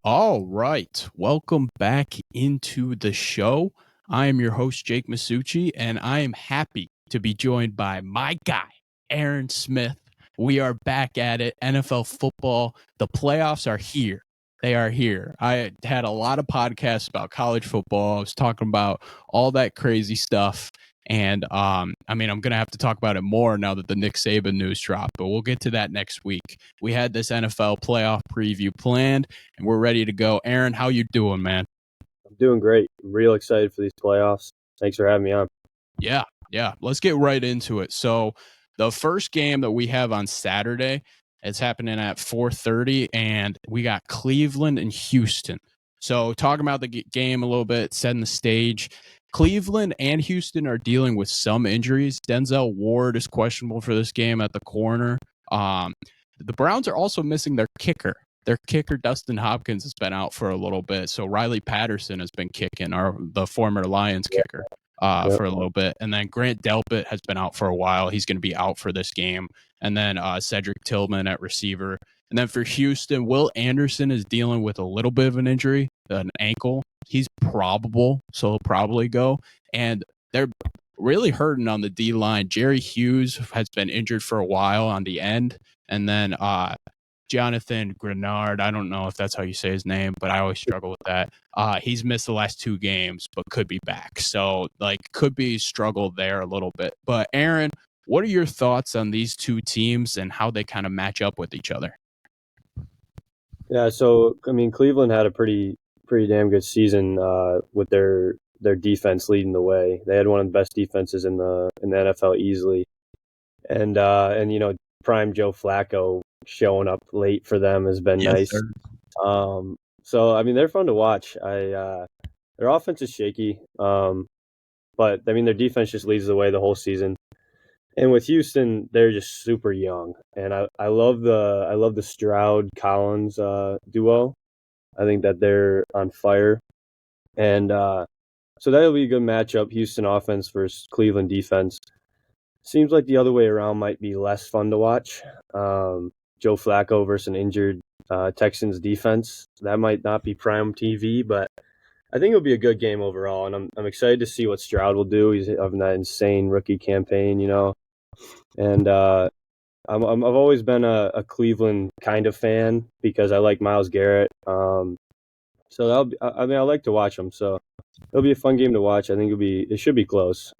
All right. Welcome back into the show. I am your host, Jake Masucci, and I am happy to be joined by my guy, Aaron Smith. We are back at it. NFL football. The playoffs are here. They are here. I had a lot of podcasts about college football. I was talking about all that crazy stuff. And I'm going to have to talk about it more now that the Nick Saban news dropped, but we'll get to that next week. We had this NFL playoff preview planned and we're ready to go. Aaron, how you doing, man? I'm doing great. I'm real excited for these playoffs. Thanks for having me on. Yeah. Let's get right into it. So the first game that we have on Saturday, it's happening at 4:30, and we got Cleveland and Houston. So talking about the game a little bit, setting the stage. Cleveland and Houston are dealing with some injuries. Denzel Ward is questionable for this game at the corner. The Browns are also missing their kicker. Their kicker, Dustin Hopkins, has been out for a little bit. So Riley Patterson has been kicking, the former Lions kicker, for a little bit. And then Grant Delpit has been out for a while. He's going to be out for this game. And then Cedric Tillman at receiver. And then for Houston, Will Anderson is dealing with a little bit of an injury, an ankle. He's probable, so he'll probably go. And they're really hurting on the D line. Jerry Hughes has been injured for a while on the end. And then Jonathan Grenard, I don't know if that's how you say his name, but I always struggle with that. He's missed the last 2 games, but could be back. So, could be struggle there a little bit. But Aaron, what are your thoughts on these two teams and how they kind of match up with each other? Yeah, so Cleveland had a pretty damn good season with their defense leading the way. They had one of the best defenses in the NFL easily, and prime Joe Flacco showing up late for them has been nice. So they're fun to watch. Their offense is shaky, but their defense just leads the way the whole season. And with Houston, they're just super young, and I love the Stroud Collins duo. I think that they're on fire, and so that'll be a good matchup. Houston offense versus Cleveland defense. Seems like the other way around might be less fun to watch. Joe Flacco versus an injured Texans defense. That might not be prime TV, but I think it'll be a good game overall, and I'm excited to see what Stroud will do. He's having that insane rookie campaign, and I've always been a Cleveland kind of fan because I like Myles Garrett. So I like to watch them. So it'll be a fun game to watch. I think it should be close.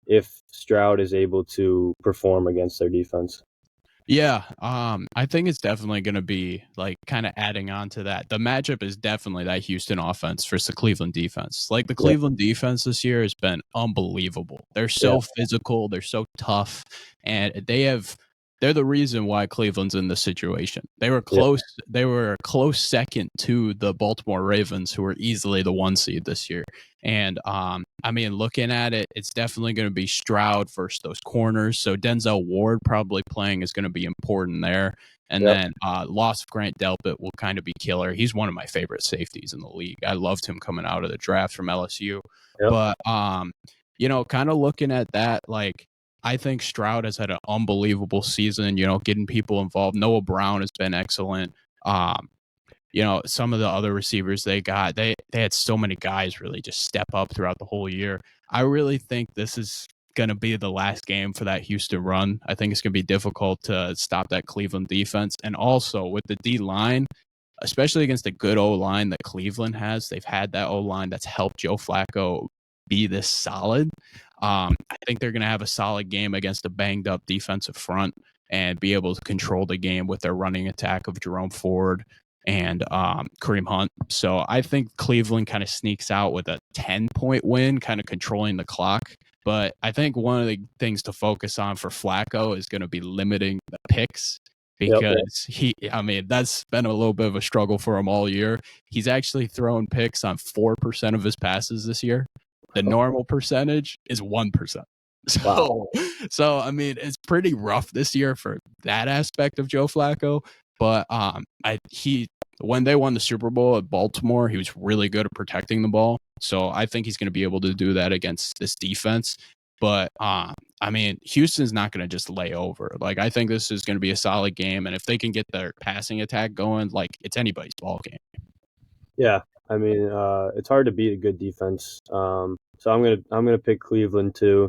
If Stroud is able to perform against their defense. Yeah, I think it's definitely going to be kind of adding on to that. The matchup is definitely that Houston offense versus the Cleveland defense. The Cleveland defense this year has been unbelievable. They're so physical, they're so tough, and they're the reason why Cleveland's in this situation. They were close. Yeah. They were a close second to the Baltimore Ravens, who were easily the 1 seed this year. And looking at it, it's definitely going to be Stroud versus those corners. So Denzel Ward probably playing is going to be important there. And then loss of Grant Delpit will kind of be killer. He's one of my favorite safeties in the league. I loved him coming out of the draft from LSU. Yep. But kind of looking at that, I think Stroud has had an unbelievable season, getting people involved. Noah Brown has been excellent. Some of the other receivers they got, they had so many guys really just step up throughout the whole year. I really think this is going to be the last game for that Houston run. I think it's going to be difficult to stop that Cleveland defense. And also with the D-line, especially against the good O-line that Cleveland has, they've had that O-line that's helped Joe Flacco be this solid. I think they're going to have a solid game against a banged up defensive front and be able to control the game with their running attack of Jerome Ford and Kareem Hunt. So I think Cleveland kind of sneaks out with a 10-point win, kind of controlling the clock. But I think one of the things to focus on for Flacco is going to be limiting the picks, because that's been a little bit of a struggle for him all year. He's actually thrown picks on 4% of his passes this year. The normal percentage is 1%. So it's pretty rough this year for that aspect of Joe Flacco. But when they won the Super Bowl at Baltimore, he was really good at protecting the ball. So I think he's going to be able to do that against this defense. But Houston's not going to just lay over. I think this is going to be a solid game, and if they can get their passing attack going, it's anybody's ball game. Yeah, I mean, it's hard to beat a good defense. So I'm gonna pick Cleveland too.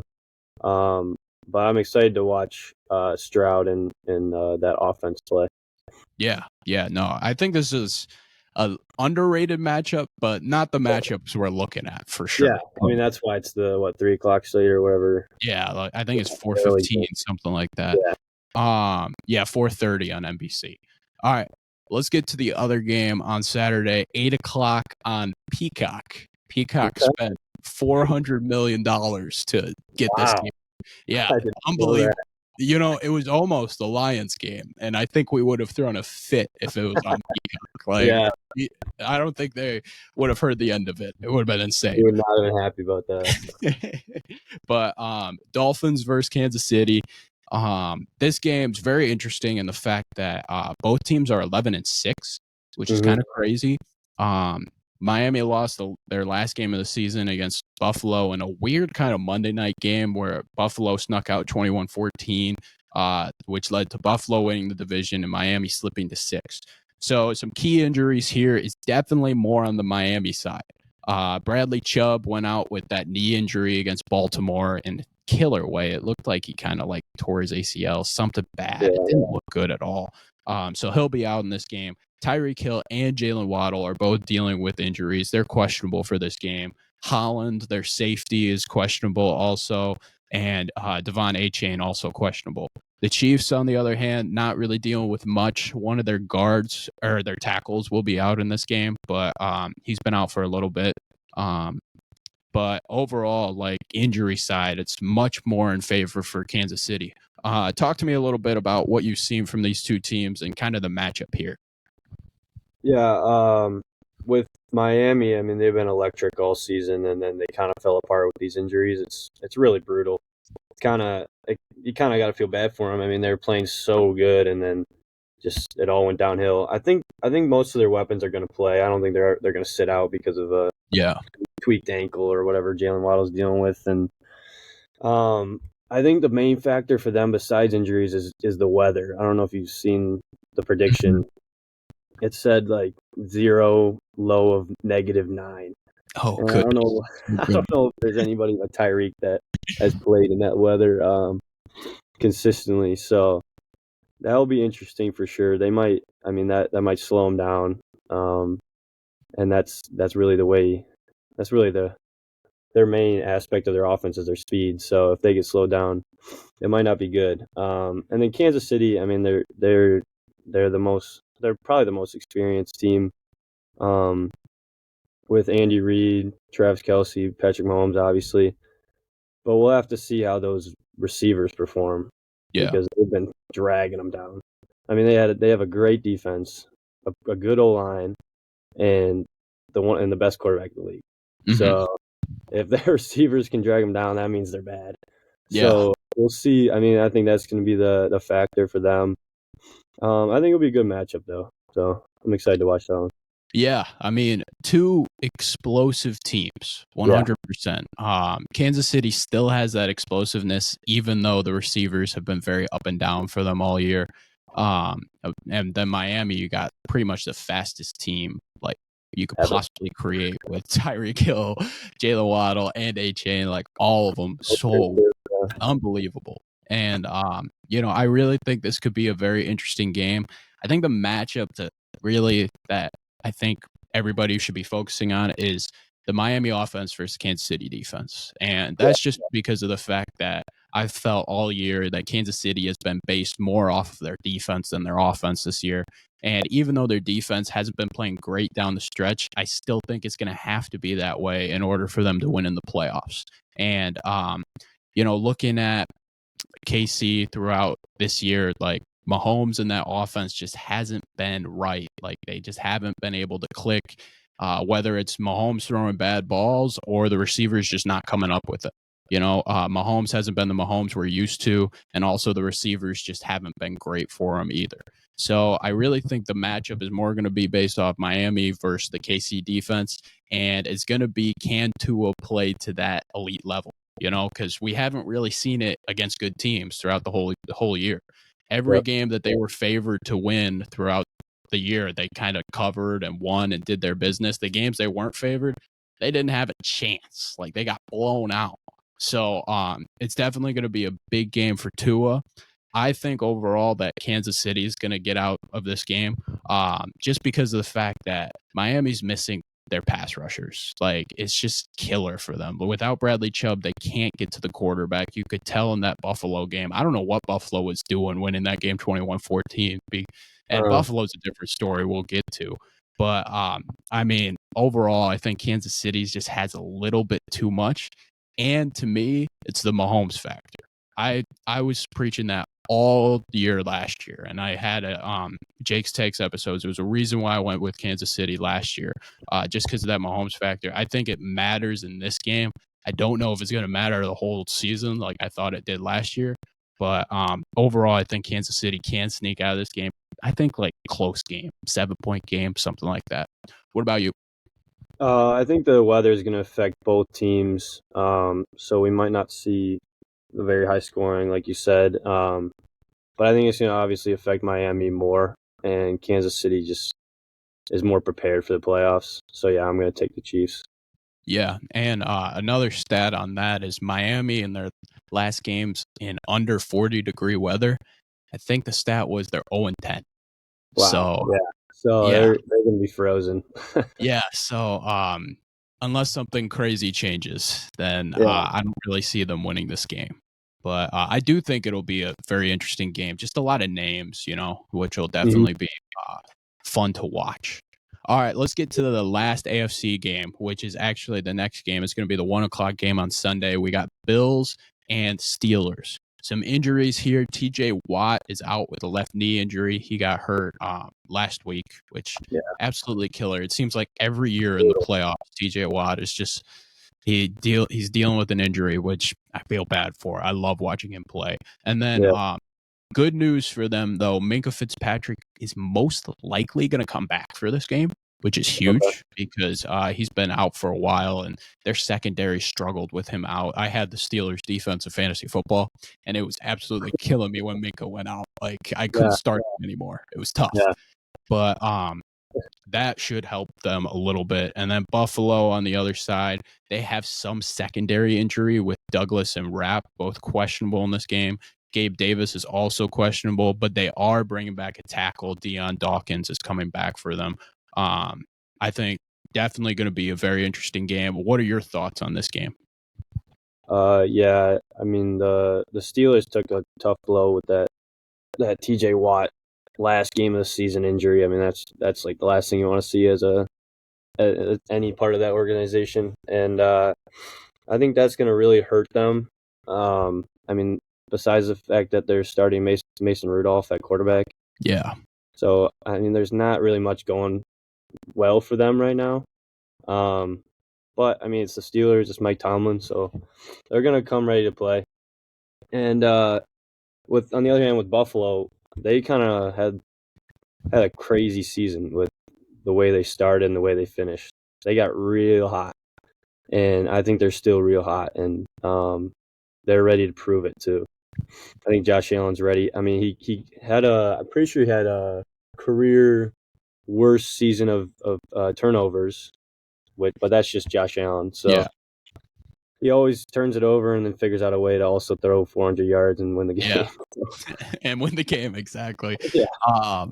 Um, but I'm excited to watch Stroud and that offense play. Yeah, no, I think this is a underrated matchup, but not the matchups we're looking at for Yeah, sure. I mean that's why it's the 3 o'clock slate or whatever. Yeah, like, I think it's Early 4:15, game. something like that. Yeah. Yeah, 4:30 on NBC. All right, let's get to the other game on Saturday, 8 o'clock on Peacock. Peacock Okay. spent $400 million to get this Wow, game. Yeah, I didn't know that. unbelievable. You know, it was almost the Lions game, and I think we would have thrown a fit if it was on Peacock. Like, Yeah, I don't think they would have heard the end of it. It would have been insane. we would not have been happy about that. But Dolphins versus Kansas City. This game's very interesting in the fact that both teams are 11-6, which is kind of crazy. Miami lost their last game of the season against Buffalo in a weird kind of Monday night game where Buffalo snuck out 21-14, which led to Buffalo winning the division and Miami slipping to 6. So some key injuries here is definitely more on the Miami side. Bradley Chubb went out with that knee injury against Baltimore in a killer way. It looked like he kind of like tore his ACL, something bad. Yeah. It didn't look good at all. So he'll be out in this game. Tyreek Hill and Jalen Waddle are both dealing with injuries. They're questionable for this game. Holland, their safety, is questionable also. And Devon Achane also questionable. The Chiefs, on the other hand, not really dealing with much. One of their guards or their tackles will be out in this game, but he's been out for a little bit. But overall, like injury side, it's much more in favor for Kansas City. Talk to me a little bit about what you've seen from these two teams and kind of the matchup here. Yeah, with Miami, I mean they've been electric all season, and then they kind of fell apart with these injuries. It's really brutal. It's kind of you kind of got to feel bad for them. I mean they were playing so good, and then just it all went downhill. I think most of their weapons are going to play. I don't think they're going to sit out because of a Yeah, tweaked ankle or whatever Jalen Waddle's dealing with, and I think the main factor for them besides injuries is the weather. I don't know if you've seen the prediction. It said like 0, low of -9. Oh, And I good. don't know. I don't know if there's anybody like Tyreek that has played in that weather consistently. So that'll be interesting for sure. They might. I mean that might slow them down. And that's really the way. That's really their main aspect of their offense is their speed. So if they get slowed down, it might not be good. And then Kansas City. I mean they're the most. They're probably the most experienced team. With Andy Reid, Travis Kelce, Patrick Mahomes, obviously. But we'll have to see how those receivers perform Yeah. because they've been dragging them down. I mean, they have a great defense, a good O line, and the best quarterback in the league. Mhm. So if their receivers can drag them down, that means they're bad. Yeah. So we'll see. I mean, I think that's going to be the factor for them. I think it'll be a good matchup though. So I'm excited to watch that one. Yeah, I mean, two explosive teams, 100%. Kansas City still has that explosiveness, even though the receivers have been very up and down for them all year. And then Miami, you got pretty much the fastest team like you could possibly create with Tyreek Hill, Jalen Waddle, and Achane, like all of them, so unbelievable. And I really think this could be a very interesting game. I think the matchup that I think everybody should be focusing on is the Miami offense versus Kansas City defense. And that's just because of the fact that I've felt all year that Kansas City has been based more off of their defense than their offense this year. And even though their defense hasn't been playing great down the stretch, I still think it's going to have to be that way in order for them to win in the playoffs. And, looking at KC throughout this year, like Mahomes and that offense just hasn't been right. Like they just haven't been able to click, whether it's Mahomes throwing bad balls or the receivers just not coming up with it. Mahomes hasn't been the Mahomes we're used to, and also the receivers just haven't been great for him either. So I really think the matchup is more going to be based off Miami versus the KC defense, and it's going to be can Tua play to that elite level? Because we haven't really seen it against good teams throughout the whole year. Every game that they were favored to win throughout the year they kind of covered and won and did their business. The games they weren't favored, they didn't have a chance. Like they got blown out. So it's definitely going to be a big game for Tua. I think overall that Kansas City is going to get out of this game just because of the fact that Miami's missing their pass rushers. Like it's just killer for them. But without Bradley Chubb, they can't get to the quarterback. You could tell in that Buffalo game. I don't know what Buffalo was doing winning that game 21-14. And Buffalo's a different story we'll get to. But I mean, overall, I think Kansas City just has a little bit too much. And to me, it's the Mahomes factor. I was preaching that all year last year, and I had a Jake's Takes episodes. There was a reason why I went with Kansas City last year, just because of that Mahomes factor. I think it matters in this game. I don't know if it's going to matter the whole season like I thought it did last year, but overall, I think Kansas City can sneak out of this game. I think like close game, 7-point game, something like that. What about you? I think the weather is going to affect both teams, so we might not see very high scoring, like you said. But I think it's going to obviously affect Miami more, and Kansas City just is more prepared for the playoffs. So, yeah, I'm going to take the Chiefs. Yeah, and another stat on that is Miami in their last games in under 40-degree weather. I think the stat was they're 0-10. Wow. So, yeah. So yeah. they're going to be frozen. Yeah, so unless something crazy changes, then Yeah. I don't really see them winning this game. But I do think it'll be a very interesting game. Just a lot of names, which will definitely be fun to watch. All right, let's get to the last AFC game, which is actually the next game. It's going to be the 1:00 game on Sunday. We got Bills and Steelers. Some injuries here. TJ Watt is out with a left knee injury. He got hurt last week, which absolutely killer. It seems like every year in the playoffs, TJ Watt is just he's dealing with an injury, which I feel bad for. I love watching him play. And then good news for them, though, Minkah Fitzpatrick is most likely going to come back for this game, which is huge because he's been out for a while and their secondary struggled with him out. I had the Steelers defensive fantasy football, and it was absolutely killing me when Minkah went out. Like I couldn't start him anymore. It was tough. But that should help them a little bit. And then Buffalo on the other side, they have some secondary injury with Douglas and Rapp, both questionable in this game. Gabe Davis is also questionable, but they are bringing back a tackle. Deion Dawkins is coming back for them. I think definitely going to be a very interesting game. What are your thoughts on this game? Yeah, I mean the Steelers took a tough blow with that TJ Watt last game of the season injury. I mean that's like the last thing you want to see as any part of that organization, and I think that's going to really hurt them. I mean, besides the fact that they're starting Mason Rudolph at quarterback. Yeah. So, I mean, there's not really much going well for them right now. But, I mean, it's the Steelers, it's Mike Tomlin, so they're going to come ready to play. And on the other hand, with Buffalo, they kind of had a crazy season with the way they started and the way they finished. They got real hot, and I think they're still real hot, and they're ready to prove it too. I think Josh Allen's ready. I mean, he had I'm pretty sure he had a career worst season of turnovers, but that's just Josh Allen. So he always turns it over and then figures out a way to also throw 400 yards and win the game. Yeah, and win the game, exactly. Yeah. I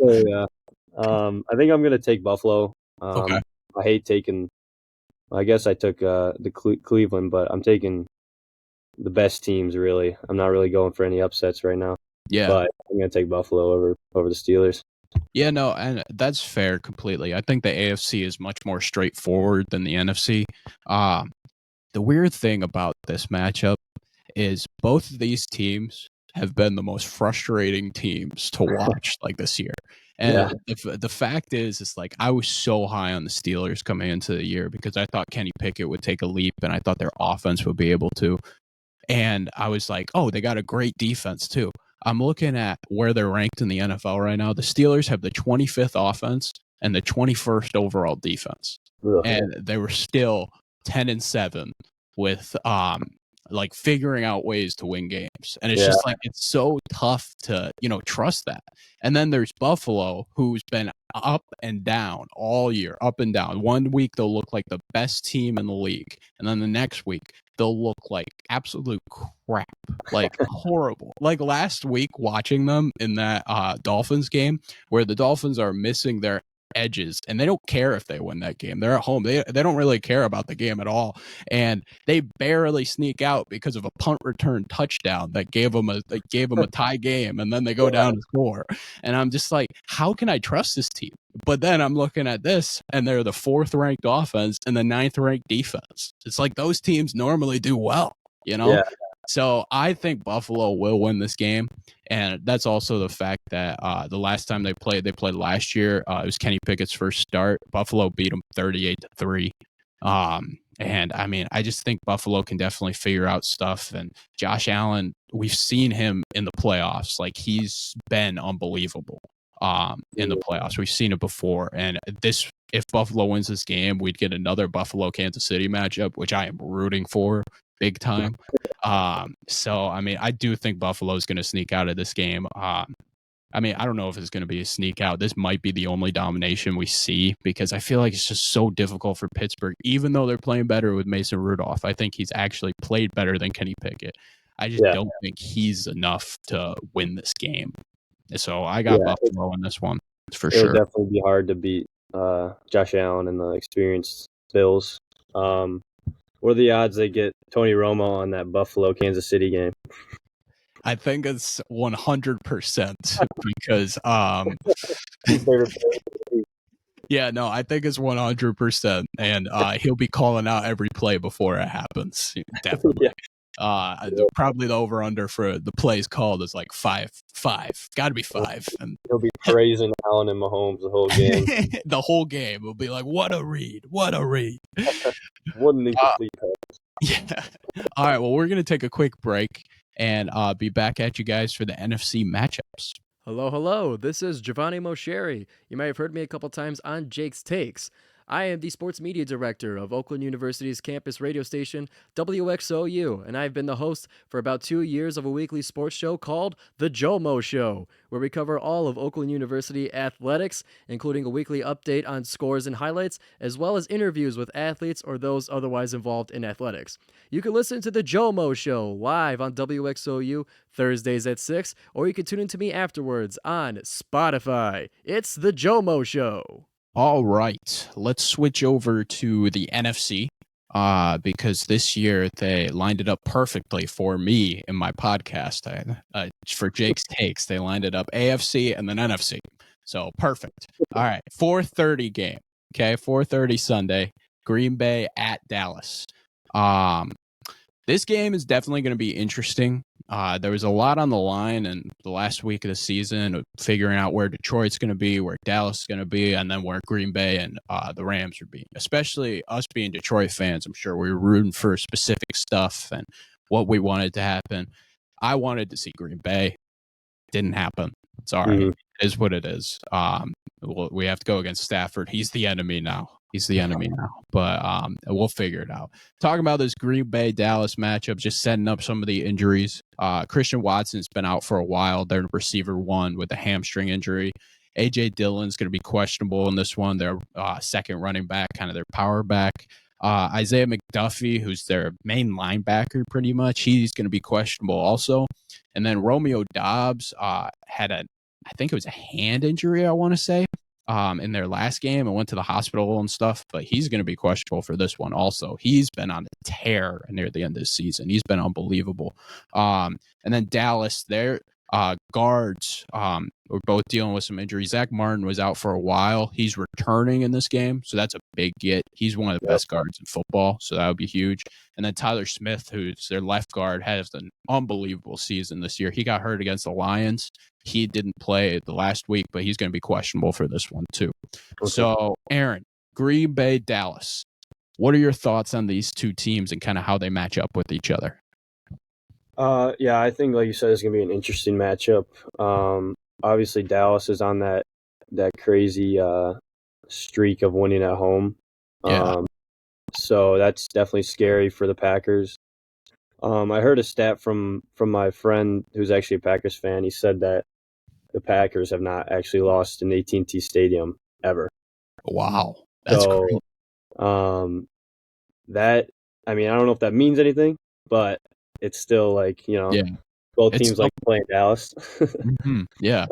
think I'm going to take Buffalo. Okay. I hate taking – I guess I took the Cleveland, but I'm taking the best teams, really. I'm not really going for any upsets right now. Yeah. But I'm going to take Buffalo over the Steelers. Yeah, no, and that's fair completely. I think the AFC is much more straightforward than the NFC. The weird thing about this matchup is both of these teams have been the most frustrating teams to watch like this year. And the fact is like I was so high on the Steelers coming into the year because I thought Kenny Pickett would take a leap and I thought their offense would be able to. And I was like, oh, they got a great defense too. I'm looking at where they're ranked in the NFL right now. The Steelers have the 25th offense and the 21st overall defense. And they were still 10-7 with like figuring out ways to win games. And it's just like it's so tough to, trust that. And then there's Buffalo, who's been up and down all year, up and down. One week they'll look like the best team in the league, and then the next week they'll look like absolute crap, like horrible. Like last week, watching them in that Dolphins game, where the Dolphins are missing their edges and they don't care if they win that game. They're at home. They don't really care about the game at all, and they barely sneak out because of a punt return touchdown that gave them a tie game, and then they go down to score. And I'm just like, how can I trust this team? But then I'm looking at this, and they're the 4th ranked offense and the 9th ranked defense. It's like those teams normally do well, you know? Yeah. So I think Buffalo will win this game. And that's also the fact that the last time they played last year. It was Kenny Pickett's first start. Buffalo beat them 38-3. And I mean, I just think Buffalo can definitely figure out stuff. And Josh Allen, we've seen him in the playoffs. Like, he's been unbelievable in the playoffs. We've seen it before. And if Buffalo wins this game, we'd get another Buffalo-Kansas City matchup, which I am rooting for big time. So, I mean, I do think Buffalo is going to sneak out of this game. I mean, I don't know if it's going to be a sneak out. This might be the only domination we see, because I feel like it's just so difficult for Pittsburgh, even though they're playing better with Mason Rudolph. I think he's actually played better than Kenny Pickett. I just don't think he's enough to win this game. So I got Buffalo in this one for sure. It'll definitely be hard to beat Josh Allen and the experienced Bills. What are the odds they get Tony Romo on that Buffalo Kansas City game? I think it's 100% because yeah, no, I think it's 100%, and he'll be calling out every play before it happens. Definitely. Probably the over under for the plays called is like 5. Got to be 5. And he'll be praising Allen and Mahomes the whole game. The whole game will be like, what a read. What an incomplete pass. Yeah. All right. Well, we're going to take a quick break and be back at you guys for the NFC matchups. Hello. This is Giovanni Mosheri. You might have heard me a couple times on Jake's Takes. I am the sports media director of Oakland University's campus radio station, WXOU, and I've been the host for about 2 years of a weekly sports show called The Jomo Show, where we cover all of Oakland University athletics, including a weekly update on scores and highlights, as well as interviews with athletes or those otherwise involved in athletics. You can listen to The Jomo Show live on WXOU Thursdays at 6, or you can tune in to me afterwards on Spotify. It's The Jomo Show. All right, let's switch over to the NFC because this year they lined it up perfectly for me in my podcast. For Jake's Takes, they lined it up AFC and then NFC. So perfect. All right, 4:30 game. Okay, 4:30 Sunday, Green Bay at Dallas. This game is definitely going to be interesting. There was a lot on the line in the last week of the season, figuring out where Detroit's going to be, where Dallas is going to be, and then where Green Bay and the Rams are being. Especially us being Detroit fans, I'm sure we were rooting for specific stuff and what we wanted to happen. I wanted to see Green Bay. Didn't happen. It's all right. It is what it is. We have to go against Stafford. He's the enemy now. But we'll figure it out. Talking about this Green Bay Dallas matchup, just setting up some of the injuries. Christian Watson's been out for a while. Their receiver 1 with a hamstring injury. A.J. Dillon's going to be questionable in this one. Their second running back, kind of their power back. Isaiah McDuffie, who's their main linebacker pretty much, he's going to be questionable also. And then Romeo Doubs had I think it was a hand injury, I want to say, in their last game and went to the hospital and stuff, but he's going to be questionable for this one also. He's been on a tear near the end of the season. He's been unbelievable. And then Dallas, their guards were both dealing with some injuries. Zach Martin was out for a while. He's returning in this game, so that's a big get. He's one of the best guards in football, so that would be huge. And then Tyler Smith, who's their left guard, has an unbelievable season this year. He got hurt against the Lions. He didn't play the last week, but he's going to be questionable for this one too. Okay. So, Aaron, Green Bay, Dallas, what are your thoughts on these two teams and kind of how they match up with each other? Yeah, I think, like you said, it's going to be an interesting matchup. Obviously, Dallas is on that crazy streak of winning at home. Yeah. So that's definitely scary for the Packers. I heard a stat from my friend who's actually a Packers fan. He said that the Packers have not actually lost in AT&T Stadium ever. Wow, that's So, great. that, I mean, I don't know if that means anything, but it's still like, Yeah, both it's teams like playing Dallas. yeah.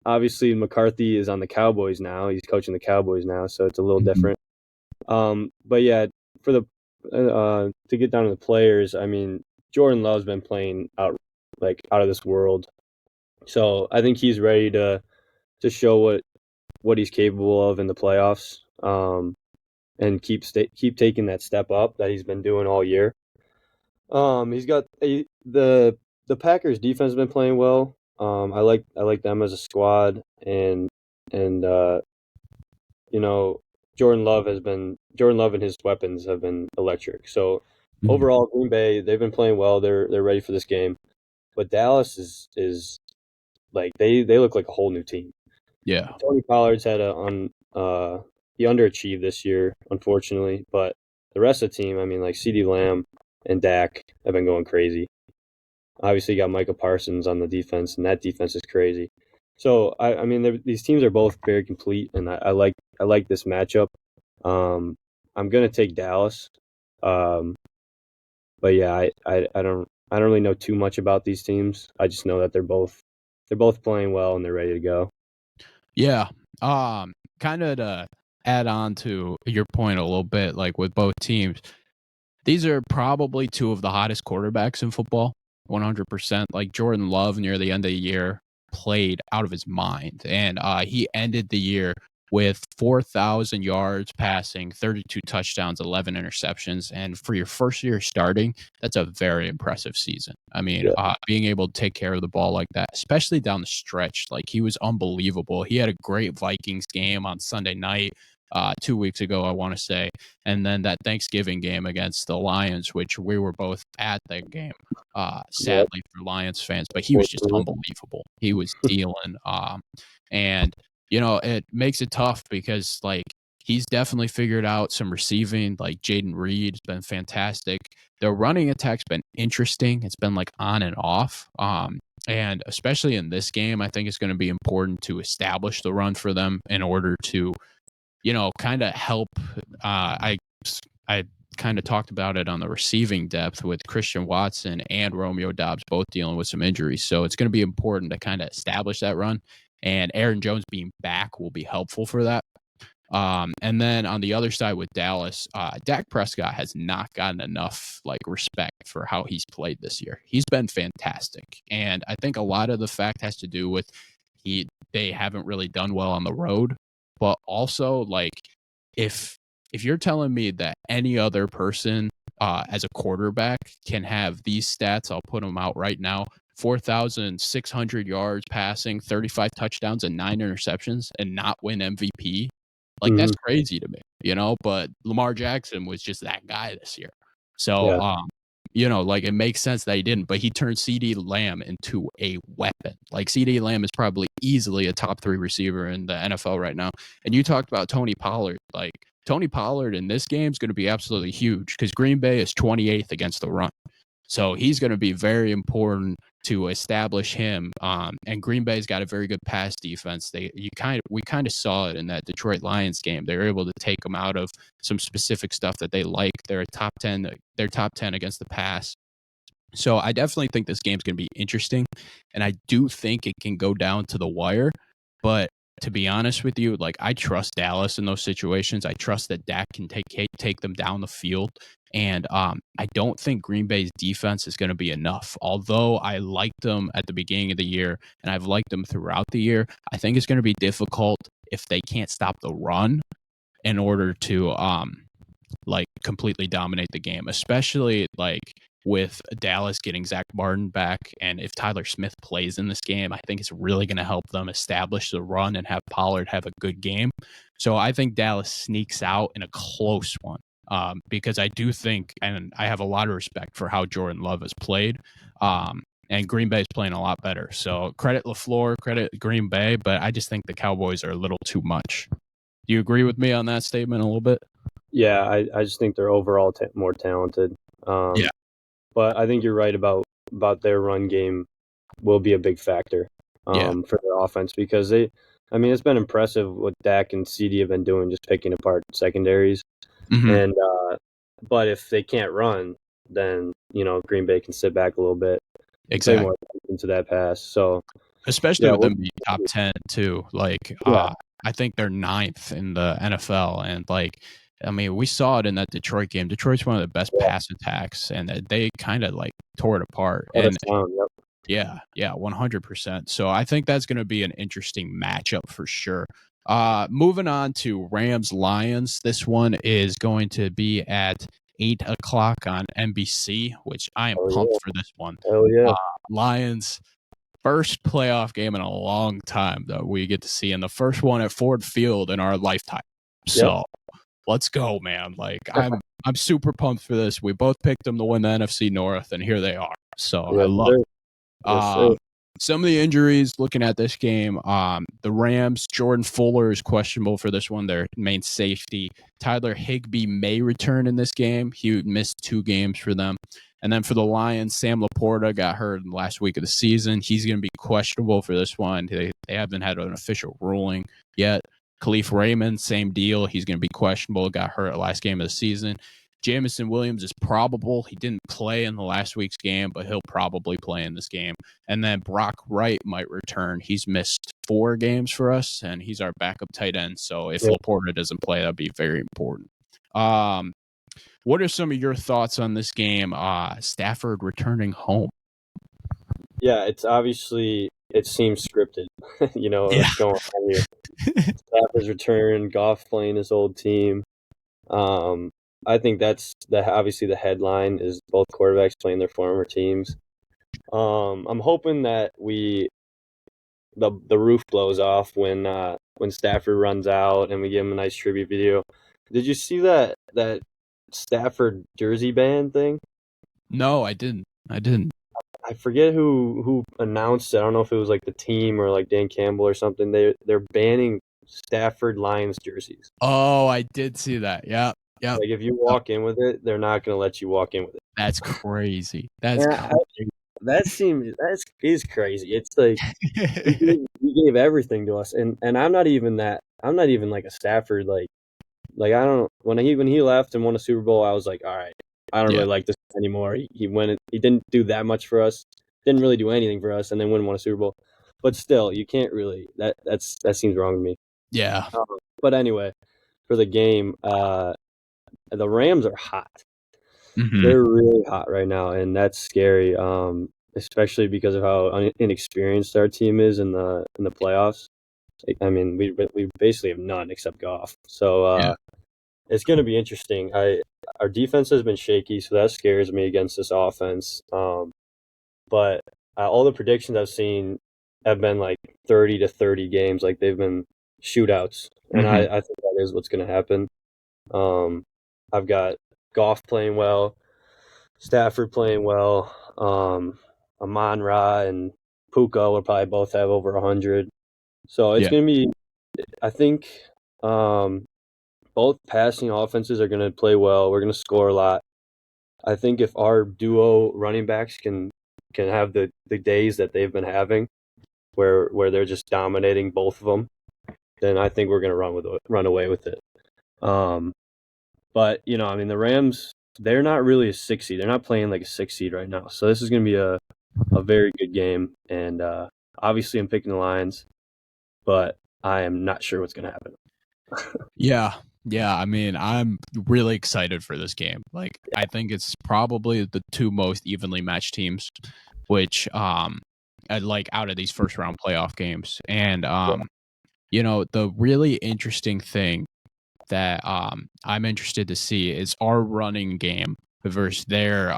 Obviously McCarthy is on the Cowboys now. He's coaching the Cowboys now, so it's a little Mhm. different. But yeah, for the to get down to the players, I mean, Jordan Love's been playing out of this world. So I think he's ready to show what he's capable of in the playoffs. And keep taking that step up that he's been doing all year. He's got the Packers defense has been playing well. I like them as a squad, and you know Jordan Love and his weapons have been electric. So Mhm. overall, Green Bay, they've been playing well. They're ready for this game, but Dallas is like they look like a whole new team. Yeah. Tony Pollard's had he underachieved this year, unfortunately, but the rest of the team, I mean, like CeeDee Lamb and Dak have been going crazy. Obviously, you got Micah Parsons on the defense, and that defense is crazy. So, I mean, these teams are both very complete, and I like this matchup. I'm gonna take Dallas, um, but yeah, I don't really know too much about these teams. I just know that they're both playing well and they're ready to go. Yeah. Kind of to add on to your point a little bit, like with both teams, these are probably two of the hottest quarterbacks in football, 100%. Like Jordan Love near the end of the year played out of his mind, and he ended the year with 4,000 yards passing, 32 touchdowns, 11 interceptions. And for your first year starting, that's a very impressive season. I mean, Yeah. being able to take care of the ball like that, especially down the stretch, like he was unbelievable. He had a great Vikings game on Sunday night. 2 weeks ago, I want to say, and then that Thanksgiving game against the Lions, which we were both at that game, sadly for Lions fans, but he was just unbelievable. He was dealing, and it makes it tough because like he's definitely figured out some receiving. Like Jaden Reed's been fantastic. The running attack's been interesting. It's been like on and off. And especially in this game, I think it's going to be important to establish the run for them in order to kind of help. I kind of talked about it on the receiving depth with Christian Watson and Romeo Doubs both dealing with some injuries. So it's going to be important to kind of establish that run. And Aaron Jones being back will be helpful for that. And then on the other side with Dallas, Dak Prescott has not gotten enough like respect for how he's played this year. He's been fantastic. And I think a lot of the fact has to do with they haven't really done well on the road. But also, like, if you're telling me that any other person as a quarterback can have these stats, I'll put them out right now: 4,600 yards passing, 35 touchdowns, and 9 interceptions, and not win MVP. Like that's crazy to me, But Lamar Jackson was just that guy this year, so like it makes sense that he didn't, but he turned CeeDee Lamb into a weapon. Like CeeDee Lamb is probably easily a top 3 receiver in the NFL right now. And you talked about Tony Pollard. Like Tony Pollard in this game is going to be absolutely huge because Green Bay is 28th against the run. So he's going to be very important to establish him. And Green Bay's got a very good pass defense. We kind of saw it in that Detroit Lions game. They were able to take them out of some specific stuff that they like. They're top 10. They're top 10 against the pass. So I definitely think this game's going to be interesting, and I do think it can go down to the wire. But to be honest with you, like I trust Dallas in those situations. I trust that Dak can take them down the field. And I don't think Green Bay's defense is going to be enough. Although I liked them at the beginning of the year and I've liked them throughout the year, I think it's going to be difficult if they can't stop the run in order to like completely dominate the game, especially like with Dallas getting Zach Martin back. And if Tyler Smith plays in this game, I think it's really going to help them establish the run and have Pollard have a good game. So I think Dallas sneaks out in a close one. Because I do think, and I have a lot of respect for how Jordan Love has played. And Green Bay is playing a lot better. So credit LaFleur, credit Green Bay, but I just think the Cowboys are a little too much. Do you agree with me on that statement a little bit? Yeah, I just think they're overall more talented. Yeah. But I think you're right about their run game will be a big factor. for their offense because it's been impressive what Dak and CD have been doing, just picking apart secondaries. Mhm. And but if they can't run, then Green Bay can sit back a little bit and pay Exactly. more attention to that pass. So Especially yeah, with them being top 10 too. Like, yeah, I think they're 9th in the NFL, and, like, I mean, we saw it in that Detroit game. Detroit's one of the best yeah, pass attacks, and they kinda, like, tore it apart, shut us and down. Yep. yeah, 100%. So I think that's gonna be an interesting matchup for sure. Moving on to Rams-Lions. This one is going to be at 8 o'clock on NBC, which I am Oh pumped yeah, for this one. hell yeah, Uh, Lions first playoff game in a long time that we get to see, and the first one at Ford Field in our lifetime. yep. So let's go, man. Like I'm super pumped for this. We both picked them to win the NFC North, and here they are. So I Yes, love sir. it. Yes, sir. Some of the injuries looking at this game, the Rams, Jordan Fuller is questionable for this one, their main safety. Tyler Higbee may return in this game. He missed 2 games for them. And then for the Lions, Sam Laporta got hurt in the last week of the season. He's going to be questionable for this one. They haven't had an official ruling yet. Khalif Raymond, same deal. He's going to be questionable. Got hurt last game of the season. Jamison Williams is probable. He didn't play in the last week's game, but he'll probably play in this game. And then Brock Wright might return. He's missed 4 games for us, and he's our backup tight end. So if Yeah. Laporta doesn't play, that'd be very important. What are some of your thoughts on this game? Stafford returning home. Yeah, it seems scripted. Yeah. What's going on here. Stafford's return, Goff playing his old team. I think that's obviously the headline is both quarterbacks playing their former teams. I'm hoping that the roof blows off when Stafford runs out and we give him a nice tribute video. Did you see that Stafford jersey ban thing? No, I didn't. I forget who announced it. I don't know if it was like the team or like Dan Campbell or something. They're banning Stafford Lions jerseys. Oh, I did see that. Yeah. Like if you walk in with it, they're not going to let you walk in with it. That's crazy. That's Yeah, crazy. that is crazy. It's like he gave everything to us, and I'm not even like a Stafford like I don't when he left and won a Super Bowl. I was like, all right, I don't Yeah. really like this anymore. He didn't do that much for us, didn't really do anything for us, and then won a Super Bowl. But still, you can't really that seems wrong to me. Yeah. But anyway, for the game, the Rams are hot. Mhm. They're really hot right now, and that's scary. Especially because of how inexperienced our team is in the playoffs. I mean, we basically have none except Goff. So Yeah. it's going to be interesting. Our defense has been shaky, so that scares me against this offense. But all the predictions I've seen have been like 30-30 games, like they've been shootouts, and Mhm. I think that is what's going to happen. I've got Goff playing well, Stafford playing well. Amon-Ra and Puka will probably both have over 100. So it's Yeah. going to be, I think, both passing offenses are going to play well. We're going to score a lot. I think if our duo running backs can have the days that they've been having, where they're just dominating both of them, then I think we're going to run away with it. But I mean, the Rams, they're not really a 6 seed. They're not playing like a 6 seed right now. So this is going to be a very good game. And obviously, I'm picking the Lions, but I am not sure what's going to happen. Yeah. Yeah, I mean, I'm really excited for this game. Like, I think it's probably the 2 most evenly matched teams, which like out of these first round playoff games. And the really interesting thing that I'm interested to see is our running game versus their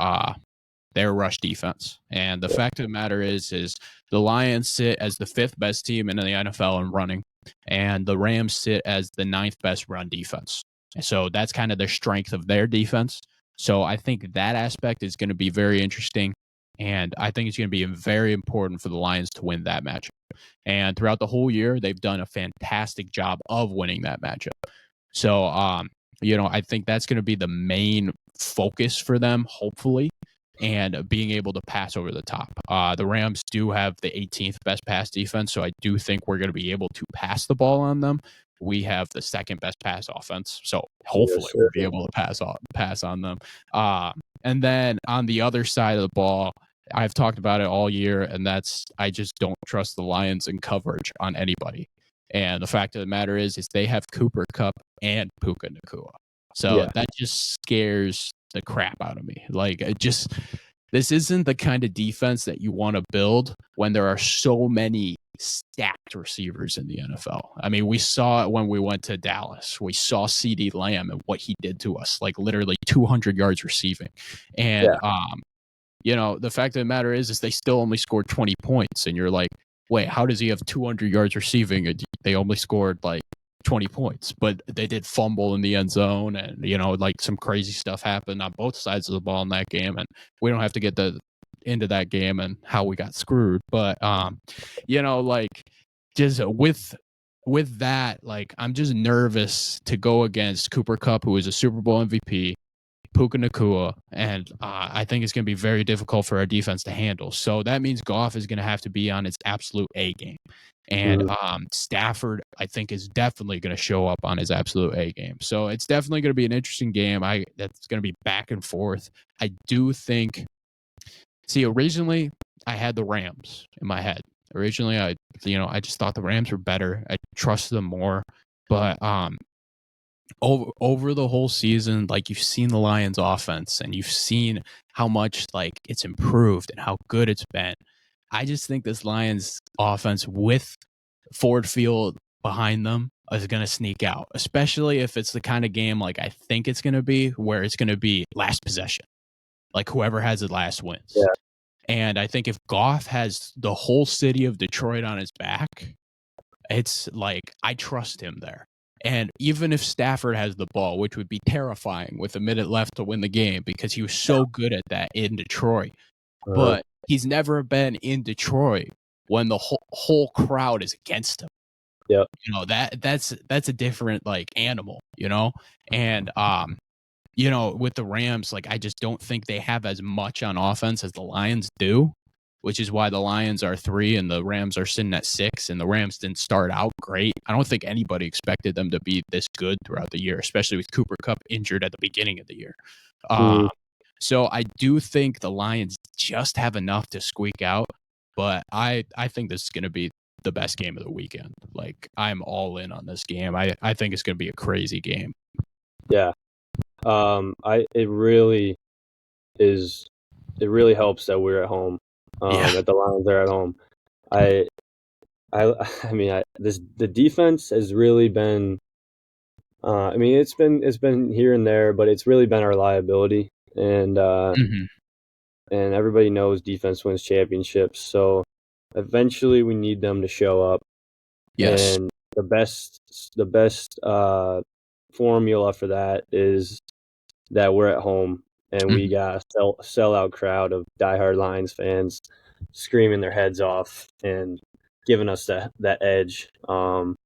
rush defense. And the fact of the matter is the Lions sit as the 5th best team in the NFL in running, and the Rams sit as the 9th best run defense. So that's kind of the strength of their defense. So I think that aspect is going to be very interesting. And I think it's going to be very important for the Lions to win that matchup. And throughout the whole year, they've done a fantastic job of winning that matchup. So, I think that's going to be the main focus for them, hopefully. and being able to pass over the top. The Rams do have the 18th best pass defense, so I do think we're going to be able to pass the ball on them. We have the second best pass offense, so hopefully we'll be able to pass on them. And then on the other side of the ball, I've talked about it all year, and that's I just don't trust the Lions in coverage on anybody. And the fact of the matter is they have Cooper Kupp and Puka Nacua. So that just scares the crap out of me. Like, this isn't the kind of defense that you want to build when there are so many stacked receivers in the NFL. I mean, we saw it when we went to Dallas. We saw CeeDee Lamb and what he did to us, like literally 200 yards receiving. And, the fact of the matter is they still only scored 20 points. And you're like, wait, how does he have 200 yards receiving? And they only scored like 20 points, but they did fumble in the end zone, and like some crazy stuff happened on both sides of the ball in that game, and we don't have to get into that game and how we got screwed, but like just with that, like I'm just nervous to go against Cooper Kupp, who is a Super Bowl MVP, Puka Nacua, and I think it's going to be very difficult for our defense to handle. So that means Goff is going to have to be on its absolute A game. And Stafford, I think, is definitely going to show up on his absolute A game. So it's definitely going to be an interesting game. That's going to be back and forth. I do think. See, originally I had the Rams in my head. Originally, I just thought the Rams were better. I trusted them more, but over the whole season, like you've seen the Lions offense and you've seen how much like it's improved and how good it's been. I just think this Lions offense with Ford Field behind them is going to sneak out, especially if it's the kind of game like I think it's going to be, where it's going to be last possession, like whoever has the last wins. Yeah. And I think if Goff has the whole city of Detroit on his back, it's like I trust him there. And even if Stafford has the ball, which would be terrifying with a minute left to win the game because he was so good at that in Detroit, but he's never been in Detroit when the whole crowd is against him. Yeah, that's a different like animal, and with the Rams, like I just don't think they have as much on offense as the Lions do, which is why the Lions are 3 and the Rams are sitting at 6, and the Rams didn't start out great. I don't think anybody expected them to be this good throughout the year, especially with Cooper Kupp injured at the beginning of the year. So I do think the Lions just have enough to squeak out, but I think this is going to be the best game of the weekend. Like I'm all in on this game. I think it's going to be a crazy game. Yeah. It really helps that we're at home. That the Lions are at home. The defense has really been. It's been here and there, but it's really been our liability, and and everybody knows defense wins championships. So eventually, we need them to show up. Yes, and the best formula for that is that we're at home. And we got a sellout crowd of diehard Lions fans screaming their heads off and giving us that edge. And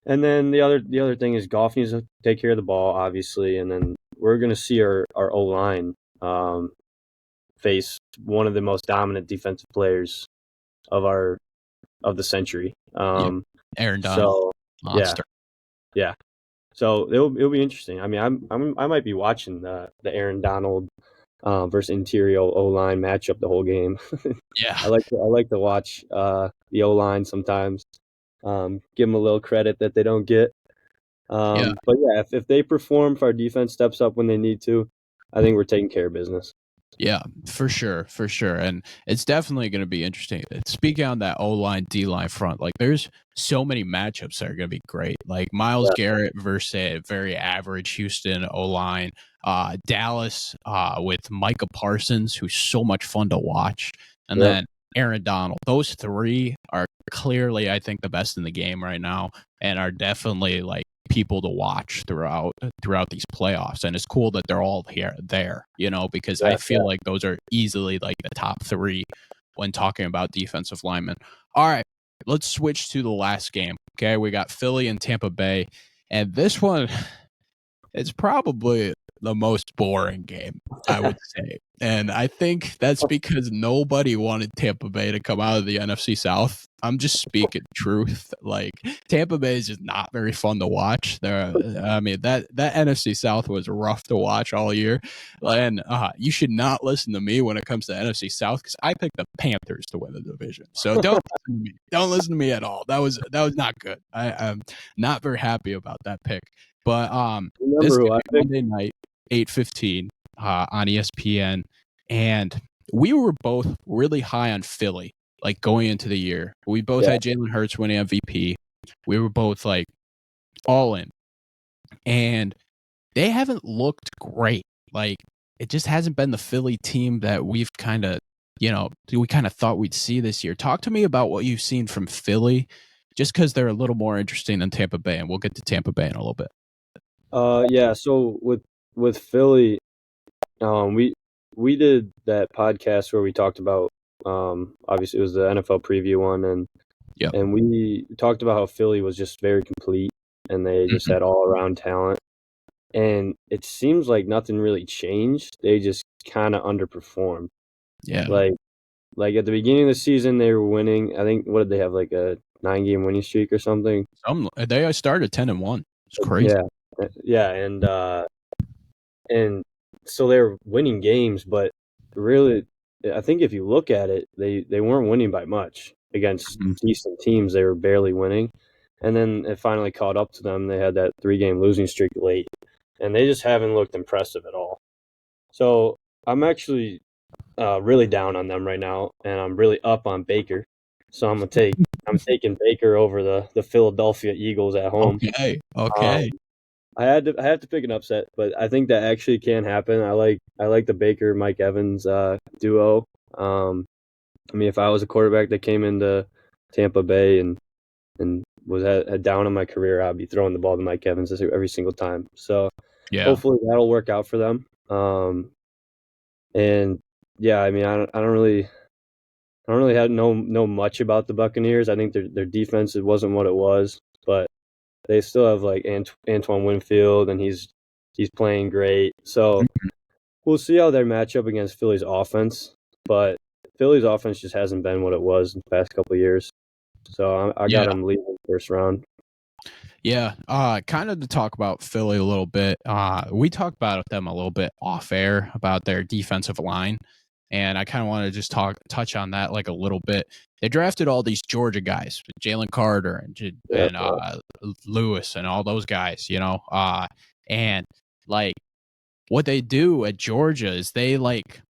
then the other thing is Goff needs to take care of the ball, obviously. And then we're going to see our O-line face one of the most dominant defensive players of the century. Aaron Donald. So monster. Yeah. So it'll be interesting. I mean, I might be watching the Aaron Donald versus interior O-line matchup the whole game. Yeah, I like to watch the O-line sometimes. Give them a little credit that they don't get. But yeah, if they perform, if our defense steps up when they need to, I think we're taking care of business. Yeah, for sure. And it's definitely going to be interesting. Speaking on that O-line, D-line front, like there's so many matchups that are going to be great. Like Myles Garrett versus a very average Houston O-line. Dallas with Micah Parsons, who's so much fun to watch. And then Aaron Donald. Those 3 are clearly, I think, the best in the game right now and are definitely like people to watch throughout these playoffs. And it's cool that they're all there, because I feel like those are easily like the top 3 when talking about defensive linemen. All right, let's switch to the last game. Okay, we got Philly and Tampa Bay, and this one, it's probably the most boring game, I would say. And I think that's because nobody wanted Tampa Bay to come out of the NFC South. I'm just speaking truth. Like, Tampa Bay is just not very fun to watch. I mean, that NFC South was rough to watch all year. And you should not listen to me when it comes to NFC South, because I picked the Panthers to win the division. So don't listen to me. Don't listen to me at all. That was not good. I'm not very happy about that pick. But this Remember who I picked? Monday night, 8:15 on ESPN, and we were both really high on Philly, like going into the year. We both had Jalen Hurts winning MVP. We were both like all in, and they haven't looked great. Like, it just hasn't been the Philly team that we've kind of, we kind of thought we'd see this year. Talk to me about what you've seen from Philly, just because they're a little more interesting than Tampa Bay, and we'll get to Tampa Bay in a little bit. Yeah. So with Philly, we did that podcast where we talked about, obviously it was the NFL preview one, and we talked about how Philly was just very complete and they just had all around talent. And it seems like nothing really changed. They just kind of underperformed. Yeah. Like at the beginning of the season, they were winning. I think, what did they have, like a 9-game winning streak or something? They started 10-1. It's crazy. Yeah, and so they were winning games, but really, I think if you look at it, they weren't winning by much against decent teams. They were barely winning, and then it finally caught up to them. They had that 3-game losing streak late, and they just haven't looked impressive at all. So I'm actually really down on them right now, and I'm really up on Baker. So I'm taking Baker over the Philadelphia Eagles at home. Okay. I have to pick an upset, but I think that actually can happen. I like the Baker Mike Evans duo. I mean, if I was a quarterback that came into Tampa Bay and was had down in my career, I'd be throwing the ball to Mike Evans every single time. So hopefully that'll work out for them. And yeah, I mean, I don't really know much about the Buccaneers. I think their defense, it wasn't what it was, but they still have like Antoine Winfield, and he's playing great. So we'll see how they match up against Philly's offense. But Philly's offense just hasn't been what it was in the past couple of years. So I got them leaving first round. Yeah, kind of to talk about Philly a little bit. We talked about them a little bit off air about their defensive line, and I kind of want to just touch on that like a little bit. They drafted all these Georgia guys, Jalen Carter and Lewis and all those guys, and like what they do at Georgia is they like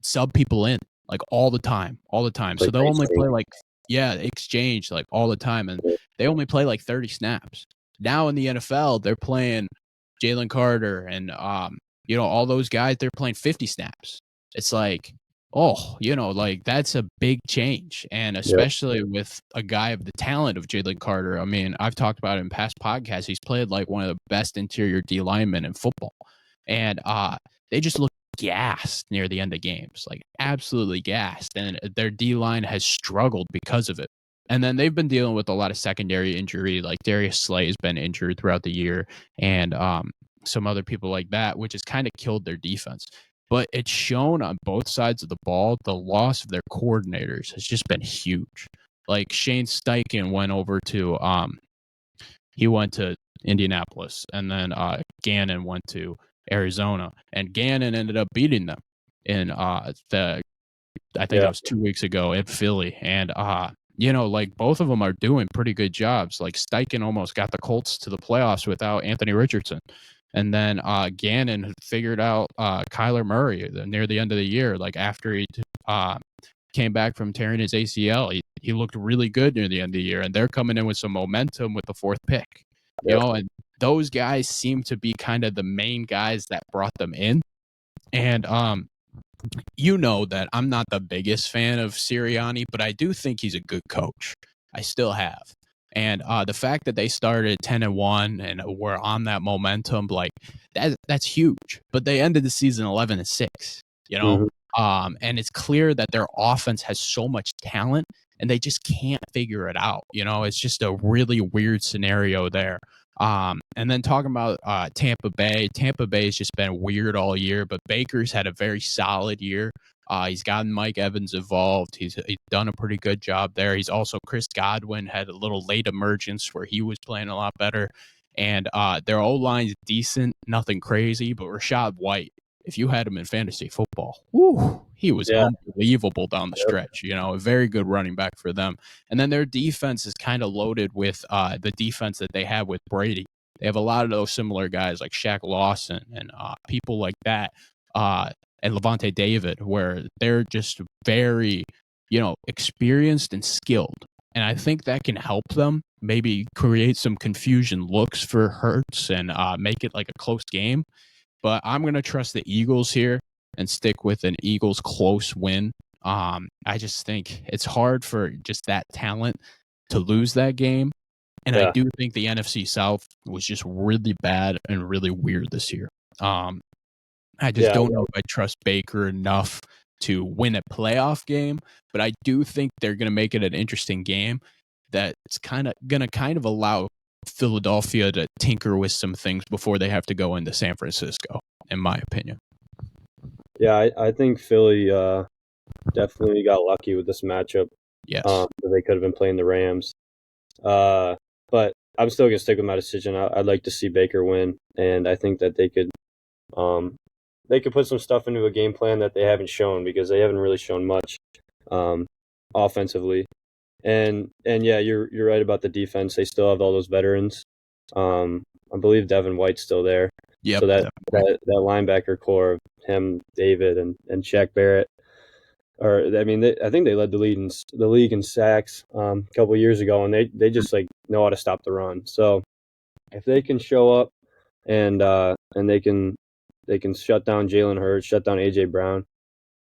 sub people in like all the time. So they'll only play like exchange like all the time, and they only play like 30 snaps. Now in the NFL, they're playing Jalen Carter and all those guys. They're playing 50 snaps. It's like, like that's a big change, and especially with a guy of the talent of Jalen Carter. I mean, I've talked about it in past podcasts. He's played like one of the best interior D linemen in football, and they just look gassed near the end of games, like absolutely gassed, and their D line has struggled because of it. And then they've been dealing with a lot of secondary injury, like Darius Slay has been injured throughout the year, and some other people like that, which has kind of killed their defense. But it's shown on both sides of the ball, the loss of their coordinators has just been huge. Like Shane Steichen went over to he went to Indianapolis, and then Gannon went to Arizona, and Gannon ended up beating them in I think that was 2 weeks ago at Philly. And like both of them are doing pretty good jobs. Like Steichen almost got the Colts to the playoffs without Anthony Richardson. And then Gannon had figured out Kyler Murray near the end of the year, like after he came back from tearing his ACL. He looked really good near the end of the year, and they're coming in with some momentum with the 4th pick. And those guys seem to be kind of the main guys that brought them in. And that I'm not the biggest fan of Sirianni, but I do think he's a good coach. I still have. And the fact that they started 10-1 and were on that momentum, like that's huge. But they ended the season 11-6, and it's clear that their offense has so much talent and they just can't figure it out. It's just a really weird scenario there. And then talking about Tampa Bay. Tampa Bay has just been weird all year, but Baker's had a very solid year. He's gotten Mike Evans involved. He's done a pretty good job there. He's also Chris Godwin had a little late emergence where he was playing a lot better. And their O-line's decent, nothing crazy, but Rashad White, if you had him in fantasy football, he was unbelievable down the stretch. A very good running back for them. And then their defense is kind of loaded with the defense that they have with Brady. They have a lot of those similar guys like Shaq Lawson and people like that, and Levante David, where they're just very, experienced and skilled. And I think that can help them maybe create some confusion looks for Hurts and make it like a close game. But I'm going to trust the Eagles here and stick with an Eagles close win. I just think it's hard for just that talent to lose that game. And I do think the NFC South was just really bad and really weird this year. I just don't know if I trust Baker enough to win a playoff game, but I do think they're going to make it an interesting game that's going to allow Philadelphia to tinker with some things before they have to go into San Francisco, in my opinion. Yeah, I think Philly definitely got lucky with this matchup. Yes. They could have been playing the Rams. But I'm still going to stick with my decision. I'd like to see Baker win, and I think that they could put some stuff into a game plan that they haven't shown, because they haven't really shown much offensively. And yeah, you're right about the defense. They still have all those veterans. I believe Devin White's still there. Yeah. So that linebacker core of him, David, and Shaq Barrett, I think they led the league in sacks a couple of years ago, and they just know how to stop the run. So if they can show up and they can shut down Jalen Hurts, shut down AJ Brown,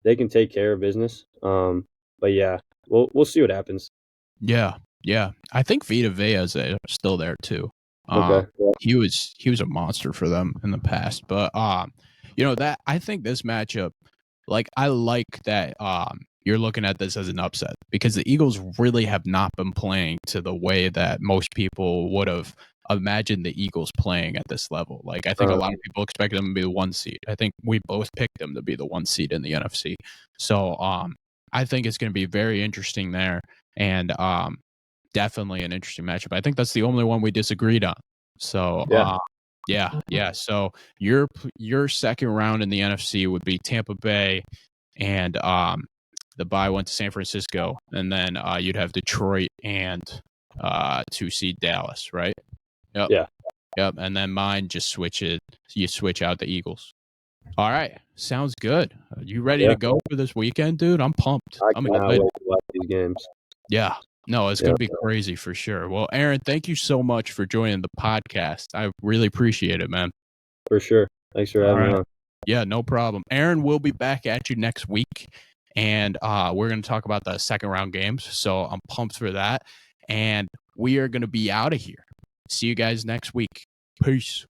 they can take care of business. But yeah, we'll see what happens. Yeah. I think Vita Vea is still there too. Okay. He was a monster for them in the past, but that I think this matchup, I like that you're looking at this as an upset, because the Eagles really have not been playing to the way that most people would have imagined the Eagles playing at this level. I think a lot of people expected them to be the 1 seed. I think we both picked them to be the 1 seed in the NFC. So I think it's going to be very interesting there, and definitely an interesting matchup. I think that's the only one we disagreed on. So yeah. So your second round in the NFC would be Tampa Bay, and the bye went to San Francisco, and then you'd have Detroit and 2 seed Dallas, right? Yep. Yeah. Yep. And then mine just switch out the Eagles. All right. Sounds good. Are you ready to go for this weekend, dude? I'm pumped. I'm excited. Wait to watch these games. Yeah. No, it's going to be crazy for sure. Well, Aaron, thank you so much for joining the podcast. I really appreciate it, man. For sure. Thanks for having me on. Yeah, no problem. Aaron will be back at you next week, and we're going to talk about the second round games. So I'm pumped for that. And we are going to be out of here. See you guys next week. Peace.